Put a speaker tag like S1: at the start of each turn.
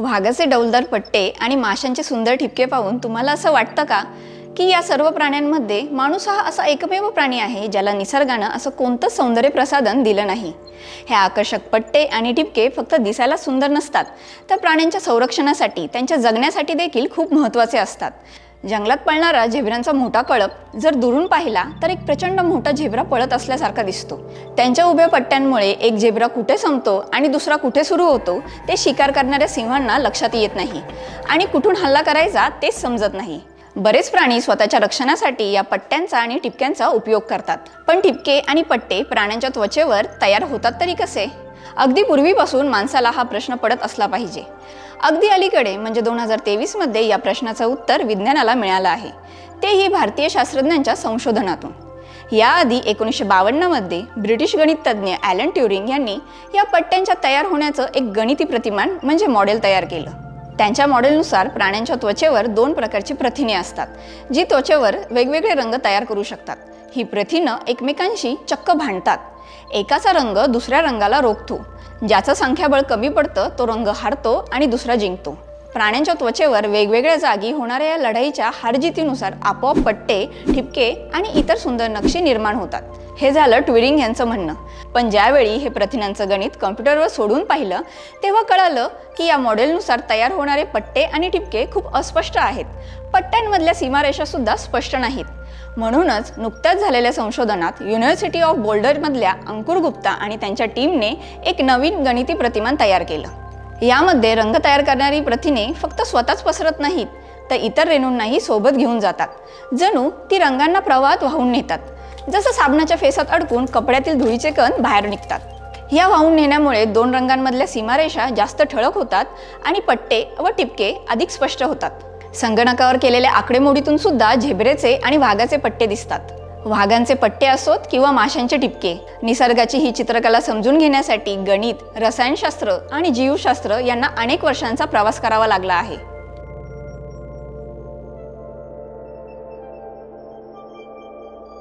S1: वाघाचे डौलदार पट्टे आणि माशांचे सुंदर ठिपके पाहून तुम्हाला असं वाटतं का की या सर्व प्राण्यांमध्ये माणूस हा असा एकमेव प्राणी आहे ज्याला निसर्गानं असं कोणतंच सौंदर्य प्रसाधन दिलं नाही। हे आकर्षक पट्टे आणि ठिपके फक्त दिसायला सुंदर नसतात, तर प्राण्यांच्या संरक्षणासाठी, त्यांच्या जगण्यासाठी देखील खूप महत्त्वाचे असतात। जंगलात पळणारा झेब्रांचा मोठा कळप जर दुरून पाहिला तर एक प्रचंड मोठा झेब्रा पळत असल्यासारखा दिसतो। त्यांच्या उभ्या पट्ट्यांमुळे एक झेब्रा कुठे संपतो आणि दुसरा कुठे सुरू होतो ते शिकार करणाऱ्या सिंहांना लक्षात येत नाही आणि कुठून हल्ला करायचा तेच समजत नाही। बरेच प्राणी स्वतःच्या रक्षणासाठी या पट्ट्यांचा आणि ठिपक्यांचा उपयोग करतात, पण ठिपके आणि पट्टे प्राण्यांच्या त्वचेवर तयार होतात तरी कसे? अगदी पूर्वीपासून माणसाला हा प्रश्न पडत असला पाहिजे। अगदी अलीकडे म्हणजे 2023 मध्ये या प्रश्नाचं उत्तर विज्ञानाला मिळालं आहे, तेही भारतीय शास्त्रज्ञांच्या संशोधनातून। याआधी 1952 मध्ये ब्रिटिश गणिततज्ञ ॲलन ट्युरिंग यांनी या पट्ट्यांच्या तयार होण्याचं एक गणिती प्रतिमान म्हणजे मॉडेल तयार केलं। त्यांच्या मॉडेलनुसार प्राण्यांच्या त्वचेवर 2 प्रकारची प्रथिने असतात, जी त्वचेवर वेगवेगळे रंग तयार करू शकतात। ही प्रथिनं एकमेकांशी चक्क भांडतात। एकाचा रंग दुसऱ्या रंगाला रोखतो, ज्याचं संख्याबळ कमी पडतं तो रंग हारतो आणि दुसरा जिंकतो। प्राण्यांच्या त्वचेवर वेगवेगळ्या जागी होणाऱ्या या लढाईच्या हारजितीनुसार आपोआप पट्टे, ठिपके आणि इतर सुंदर नक्षी निर्माण होतात। हे झालं ट्युरिंग यांचं म्हणणं, पण ज्यावेळी हे प्रथिनांचं गणित कॉम्प्युटरवर सोडून पाहिलं तेव्हा कळालं की या मॉडेलनुसार तयार होणारे पट्टे आणि ठिपके खूप अस्पष्ट आहेत। पट्ट्यांमधल्या सीमारेषा सुद्धा स्पष्ट नाहीत। म्हणूनच नुकत्याच झालेल्या संशोधनात युनिव्हर्सिटी ऑफ बोल्डरमधल्या अंकुर गुप्ता आणि त्यांच्या टीमने एक नवीन गणिती प्रतिमान तयार केलं। यामध्ये रंग तयार करणारी प्रथिने फक्त स्वतःच पसरत नाहीत, तर इतर रेणूंनाही सोबत घेऊन जातात। जणू ती रंगांना प्रवाहात वाहून नेतात, जसं साबणाच्या फेसात अडकून कपड्यातील धुळीचे कण बाहेर निघतात। या वाहून नेण्यामुळे 2 रंगांमधल्या सीमारेषा जास्त ठळक होतात आणि पट्टे व ठिपके अधिक स्पष्ट होतात। संगणकावर केलेल्या आकडेमोडीतून सुद्धा झेब्रेचे आणि वाघाचे पट्टे दिसतात। वाघांचे पट्टे असोत किंवा माशांचे ठिपके, निसर्गाची ही चित्रकला समजून घेण्यासाठी गणित, रसायनशास्त्र आणि जीवशास्त्र यांना अनेक वर्षांचा प्रवास करावा लागला आहे।